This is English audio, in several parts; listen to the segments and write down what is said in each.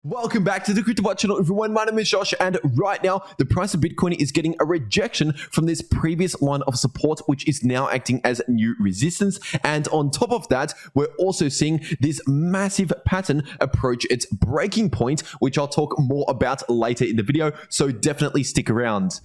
Welcome back to the cryptowrld channel, everyone. My name is Josh, and right now the price of Bitcoin is getting a rejection from this previous line of support, which is now acting as new resistance. And on top of that, we're also seeing this massive pattern approach its breaking point, which I'll talk more about later in the video. So definitely stick around.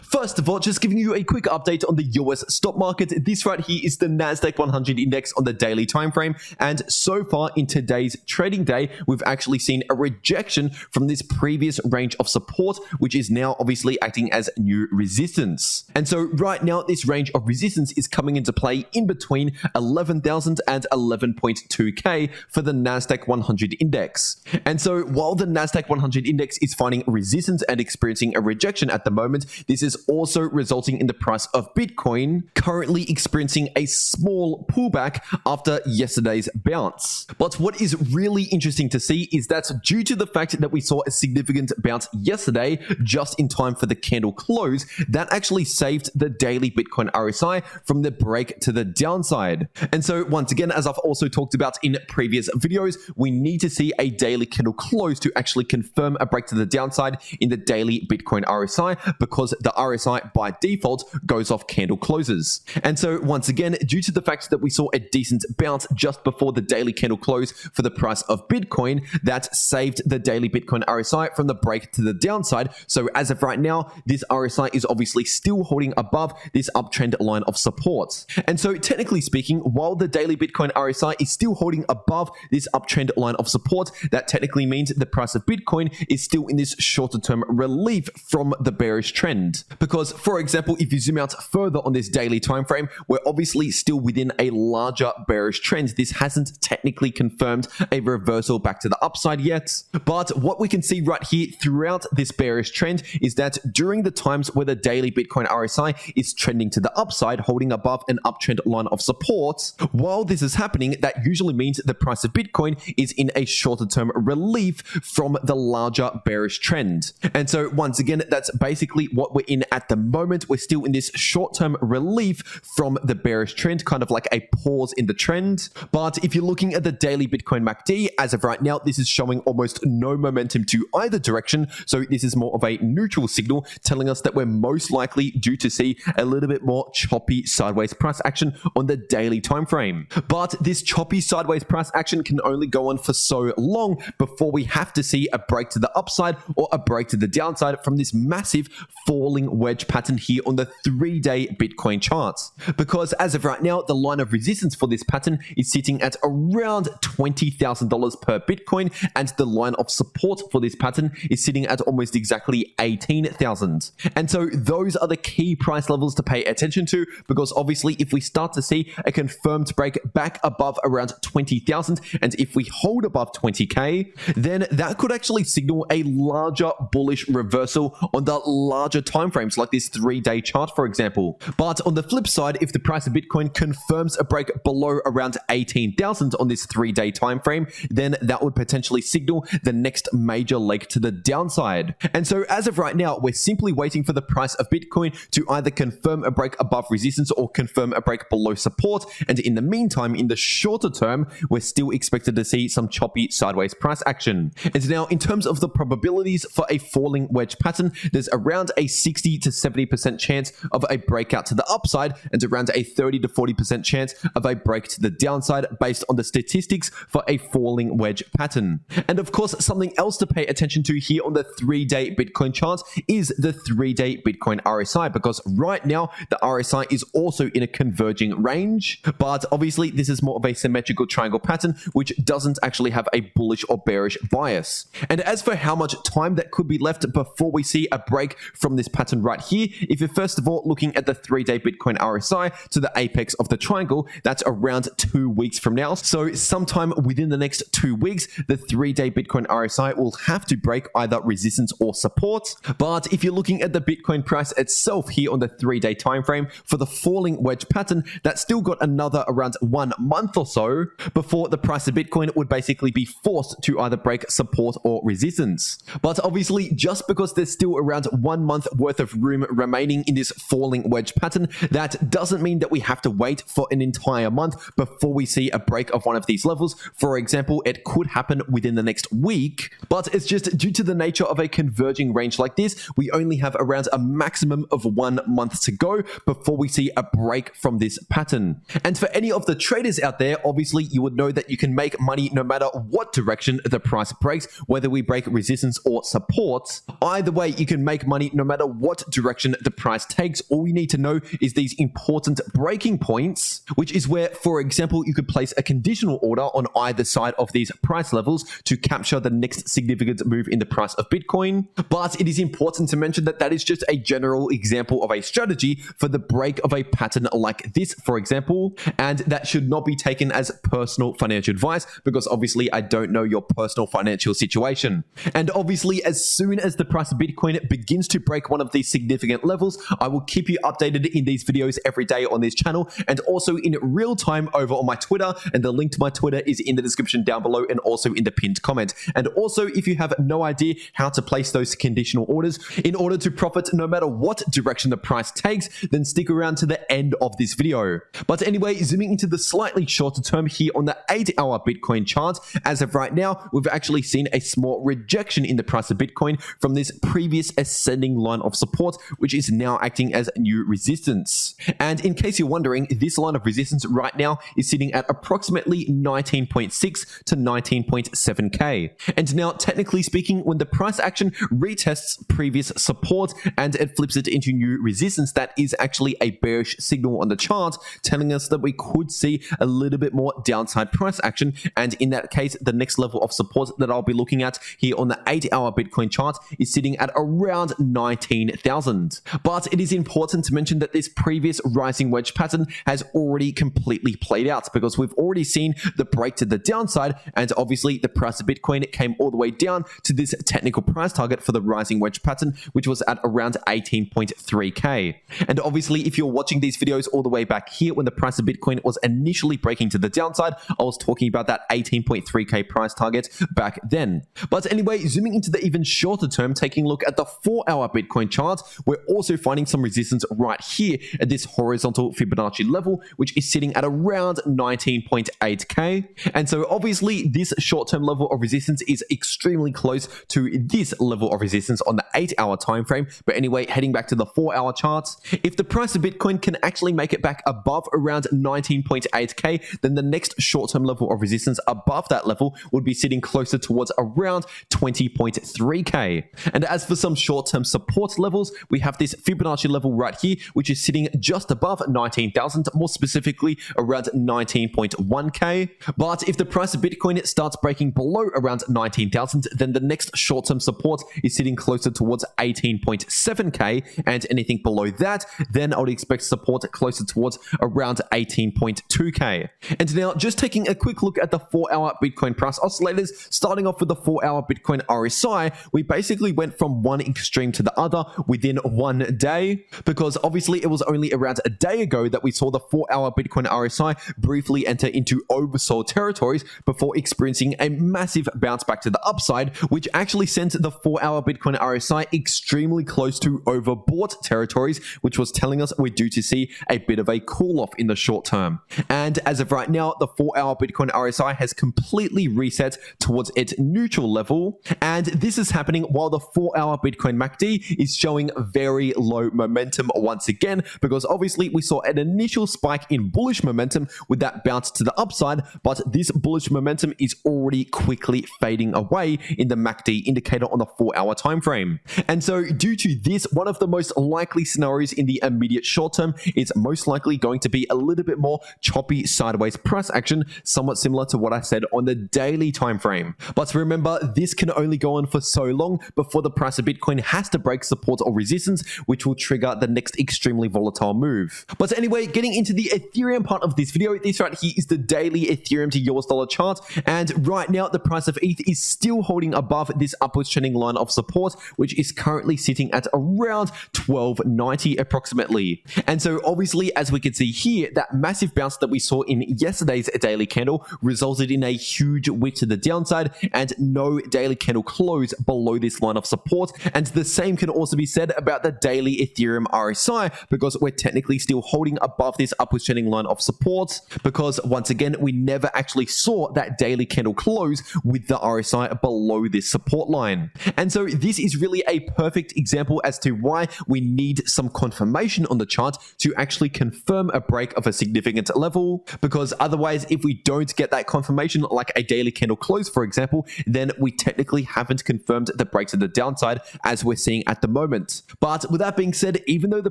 First of all, just giving you a quick update on the US stock market. This right here is the Nasdaq 100 index on the daily time frame, and so far in today's trading day, we've actually seen a rejection from this previous range of support, which is now obviously acting as new resistance. And so right now, this range of resistance is coming into play in between 11,000 and 11.2k for the Nasdaq 100 index. And so while the Nasdaq 100 index is finding resistance and experiencing a rejection at the moment, this is also resulting in the price of Bitcoin currently experiencing a small pullback after yesterday's bounce. But what is really interesting to see is that due to the fact that we saw a significant bounce yesterday, just in time for the candle close, that actually saved the daily Bitcoin RSI from the break to the downside. And so once again, as I've also talked about in previous videos, we need to see a daily candle close to actually confirm a break to the downside in the daily Bitcoin RSI, because the RSI by default goes off candle closes. And so once again, due to the fact that we saw a decent bounce just before the daily candle close for the price of Bitcoin, that saved the daily Bitcoin RSI from the break to the downside. So as of right now, this RSI is obviously still holding above this uptrend line of support. And so technically speaking, while the daily Bitcoin RSI is still holding above this uptrend line of support, that technically means the price of Bitcoin is still in this shorter term relief from the bearish trend. Because, for example, if you zoom out further on this daily time frame, we're obviously still within a larger bearish trend. This hasn't technically confirmed a reversal back to the upside yet. But what we can see right here throughout this bearish trend is that during the times where the daily Bitcoin RSI is trending to the upside, holding above an uptrend line of support, while this is happening, that usually means the price of Bitcoin is in a shorter term relief from the larger bearish trend. And so once again, that's basically what we're in at the moment. We're still in this short-term relief from the bearish trend, kind of like a pause in the trend. But if you're looking at the daily Bitcoin MACD, as of right now, this is showing almost no momentum to either direction. So this is more of a neutral signal telling us that we're most likely due to see a little bit more choppy sideways price action on the daily time frame. But this choppy sideways price action can only go on for so long before we have to see a break to the upside or a break to the downside from this massive falling wedge pattern here on the 3-day Bitcoin charts. Because as of right now, the line of resistance for this pattern is sitting at around $20,000 per Bitcoin, and the line of support for this pattern is sitting at almost exactly 18,000. And so those are the key price levels to pay attention to, because obviously if we start to see a confirmed break back above around 20,000, and if we hold above 20k, then that could actually signal a larger bullish reversal on the larger timeframes, like this 3-day chart, for example. But on the flip side, if the price of Bitcoin confirms a break below around 18,000 on this 3-day time frame, then that would potentially signal the next major leg to the downside. And so as of right now, we're simply waiting for the price of Bitcoin to either confirm a break above resistance or confirm a break below support. And in the meantime, in the shorter term, we're still expected to see some choppy sideways price action. And now in terms of the probabilities for a falling wedge pattern, there's around a 60 to 70% chance of a breakout to the upside and around a 30 to 40% chance of a break to the downside based on the statistics for a falling wedge pattern. And of course, something else to pay attention to here on the 3-day Bitcoin chart is the 3-day Bitcoin RSI, because right now the RSI is also in a converging range, but obviously this is more of a symmetrical triangle pattern which doesn't actually have a bullish or bearish bias. And as for how much time that could be left before we see a break from this pattern right here, if you're first of all looking at the 3-day Bitcoin RSI to the apex of the triangle, that's around 2 weeks from now. So sometime within the next 2 weeks, the 3-day Bitcoin RSI will have to break either resistance or support. But if you're looking at the Bitcoin price itself here on the 3-day time frame for the falling wedge pattern, that's still got another around 1 month or so before the price of Bitcoin would basically be forced to either break support or resistance. But obviously, just because there's still around 1 month worth of of room remaining in this falling wedge pattern. That doesn't mean that we have to wait for an entire month before we see a break of one of these levels. For example, it could happen within the next week, but it's just due to the nature of a converging range like this, we only have around a maximum of 1 month to go before we see a break from this pattern. And for any of the traders out there, obviously you would know that you can make money no matter what direction the price breaks, whether we break resistance or support. Either way, you can make money no matter what direction the price takes. All you need to know is these important breaking points, which is where, for example, you could place a conditional order on either side of these price levels to capture the next significant move in the price of Bitcoin. But it is important to mention that that is just a general example of a strategy for the break of a pattern like this, for example, and that should not be taken as personal financial advice, because obviously I don't know your personal financial situation. And obviously, as soon as the price of Bitcoin begins to break one of these significant levels, I will keep you updated in these videos every day on this channel and also in real time over on my Twitter, and the link to my Twitter is in the description down below and also in the pinned comment. And also, if you have no idea how to place those conditional orders in order to profit no matter what direction the price takes, then stick around to the end of this video. But anyway, zooming into the slightly shorter term here on the 8-hour Bitcoin chart, as of right now, we've actually seen a small rejection in the price of Bitcoin from this previous ascending line of support, which is now acting as new resistance. And in case you're wondering, this line of resistance right now is sitting at approximately 19.6 to 19.7k. And now, technically speaking, when the price action retests previous support and it flips it into new resistance, that is actually a bearish signal on the chart, telling us that we could see a little bit more downside price action. And in that case, the next level of support that I'll be looking at here on the 8-hour Bitcoin chart is sitting at around 19,000. But it is important to mention that this previous rising wedge pattern has already completely played out, because we've already seen the break to the downside, and obviously the price of Bitcoin came all the way down to this technical price target for the rising wedge pattern, which was at around 18.3k. And obviously, if you're watching these videos all the way back here when the price of Bitcoin was initially breaking to the downside, I was talking about that 18.3k price target back then. But anyway, zooming into the even shorter term, taking a look at the 4-hour Bitcoin chart, we're also finding some resistance right here at this horizontal Fibonacci level, which is sitting at around 19.8k. And so obviously this short-term level of resistance is extremely close to this level of resistance on the 8-hour time frame. But anyway, heading back to the 4-hour charts, if the price of Bitcoin can actually make it back above around 19.8k, then the next short-term level of resistance above that level would be sitting closer towards around 20.3k. And as for some short-term support levels, we have this Fibonacci level right here, which is sitting just above 19,000, more specifically around 19.1k. But if the price of Bitcoin starts breaking below around 19,000, then the next short-term support is sitting closer towards 18.7k, and anything below that, then I would expect support closer towards around 18.2k. And now, just taking a quick look at the 4-hour Bitcoin price oscillators, starting off with the 4-hour Bitcoin RSI, we basically went from one extreme to the other within 1 day, because obviously it was only around a day ago that we saw the 4-hour Bitcoin RSI briefly enter into oversold territories before experiencing a massive bounce back to the upside, which actually sent the 4-hour Bitcoin RSI extremely close to overbought territories, which was telling us we're due to see a bit of a cool off in the short term. And as of right now, the 4-hour Bitcoin RSI has completely reset towards its neutral level, and this is happening while the 4-hour Bitcoin MACD is showing very low momentum once again, because obviously we saw an initial spike in bullish momentum with that bounce to the upside, but this bullish momentum is already quickly fading away in the MACD indicator on the 4-hour time frame. And so due to this, one of the most likely scenarios in the immediate short term is most likely going to be a little bit more choppy sideways price action, somewhat similar to what I said on the daily time frame. But remember, this can only go on for so long before the price of Bitcoin has to break support or resistance, which will trigger the next extremely volatile move. But anyway, getting into the Ethereum part of this video, this right here is the daily Ethereum to US dollar chart, and right now the price of ETH is still holding above this upwards trending line of support, which is currently sitting at around 1290 approximately. And so obviously, as we can see here, that massive bounce that we saw in yesterday's daily candle resulted in a huge wick to the downside and no daily candle close below this line of support. And the same can also be said said about the daily Ethereum RSI, because we're technically still holding above this upward trending line of support, because once again, we never actually saw that daily candle close with the RSI below this support line. And so this is really a perfect example as to why we need some confirmation on the chart to actually confirm a break of a significant level, because otherwise, if we don't get that confirmation, like a daily candle close, for example, then we technically haven't confirmed the break to the downside as we're seeing at the moment. But with that being said, even though the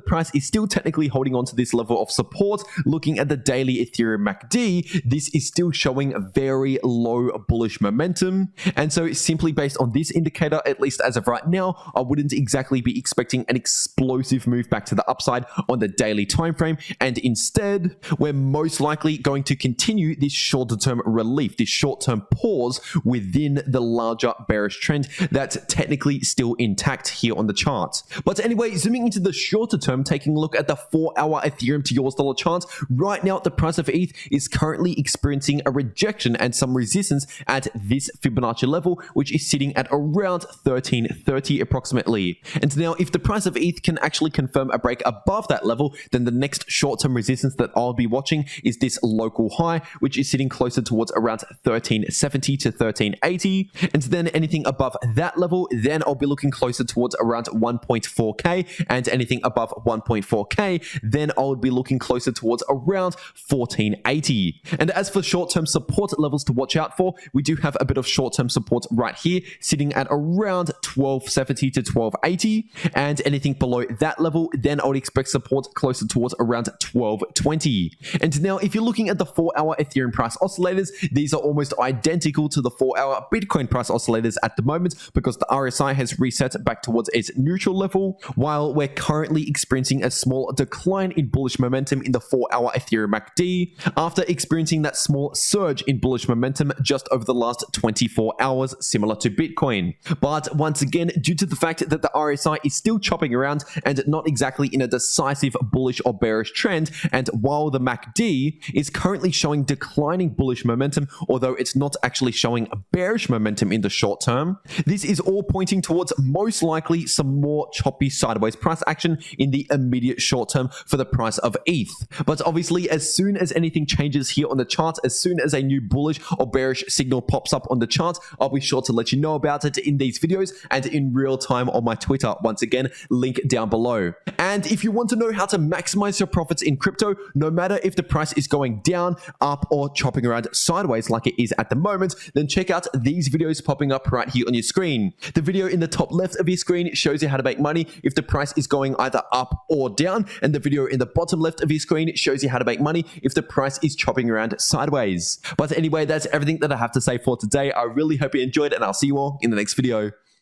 price is still technically holding on to this level of support, looking at the daily Ethereum MACD, this is still showing very low bullish momentum. And so simply based on this indicator, at least as of right now, I wouldn't exactly be expecting an explosive move back to the upside on the daily time frame. And instead, we're most likely going to continue this shorter term relief, this short term pause within the larger bearish trend that's technically still intact here on the chart. But anyway, zooming into the shorter term, taking a look at the 4-hour Ethereum to US dollar chart, right now the price of ETH is currently experiencing a rejection and some resistance at this Fibonacci level, which is sitting at around 1330 approximately. And now if the price of ETH can actually confirm a break above that level, then the next short-term resistance that I'll be watching is this local high, which is sitting closer towards around 1370 to 1380. And then anything above that level, then I'll be looking closer towards around 1.4k, and anything above 1.4k, then I would be looking closer towards around 1480. And as for short-term support levels to watch out for, we do have a bit of short-term support right here, sitting at around 1270 to 1280, and anything below that level, then I would expect support closer towards around 1220. And now if you're looking at the 4-hour Ethereum price oscillators, these are almost identical to the 4-hour Bitcoin price oscillators at the moment, because the RSI has reset back towards its neutral level, while we're currently experiencing a small decline in bullish momentum in the 4-hour Ethereum MACD after experiencing that small surge in bullish momentum just over the last 24 hours, similar to Bitcoin. But once again, due to the fact that the RSI is still chopping around and not exactly in a decisive bullish or bearish trend, and while the MACD is currently showing declining bullish momentum, although it's not actually showing a bearish momentum in the short term, this is all pointing towards most likely some more choppy sideways price action in the immediate short term for the price of ETH. But obviously, as soon as anything changes here on the chart, as soon as a new bullish or bearish signal pops up on the chart, I'll be sure to let you know about it in these videos and in real time on my Twitter. Once again, link down below. And if you want to know how to maximize your profits in crypto, no matter if the price is going down, up, or chopping around sideways like it is at the moment, then check out these videos popping up right here on your screen. The video in the top left of your screen shows you how to make money if the price is going either up or down, and the video in the bottom left of your screen shows you how to make money if the price is chopping around sideways. But anyway, that's everything that I have to say for today. I really hope you enjoyed, and I'll see you all in the next video.